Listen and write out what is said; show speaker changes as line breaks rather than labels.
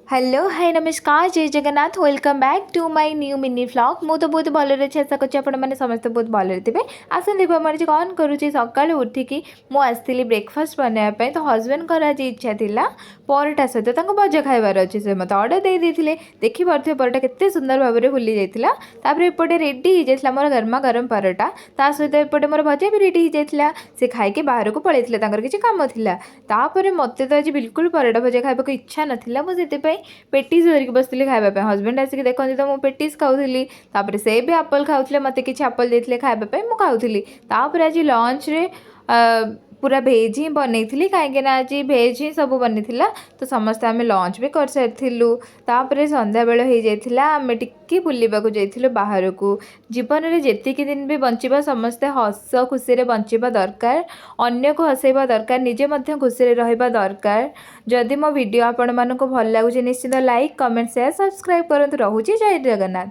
Hello hi नमस्कार जय Jagannath welcome back to my new mini vlog मु तो बहुत भल अच्छी आशा कर समस्त बहुत भल थे आसते मुझे कौन करुँच सका उठिकी मुझे ब्रेकफास्ट बनवाई तो हजबैंड आज इच्छा था परोटा सहित भजा खाइबार अच्छे से मत अर्डर दे देते देखी पारे परोटा के सुंदर भाव में फुली जाता एपटे रेडी हो जाता मोर गर्मा गरम परोटा ता सहित एपटे मोर भजा भी रेडी हो जाता से खाई बाहर को पलैते किसी कम था मत तो आज बिल्कुल परोटा भजा खाइबा इच्छा नाला मुझे पेटिस धरिक बसती खावाई हजबैंड आसिक देखते तो मुझे पेटिस खाऊली से भी आप्पल खाऊले मत कि आप्पल देते खावाई मुझे आज लंच रे पूरा भेज ही बनई कहीं आज भेज ही सब बनी तो समस्ते आम लंच भी कर सारी संध्या बेल हो जाता आम टिके बुलवाक जाइलु बाहर को जीवन में जेतिक दिन भी बंचा समस्ते हस खुशी बंचा दरकार अन्य को हसैबा दरकार निजे खुशी रहा दरकार जदि मो वीडियो आपण मानक भल लगुच निश्चित लाइक कमेंट शेयर सब्सक्राइब करंतु। रहुछि जय जगन्नाथ।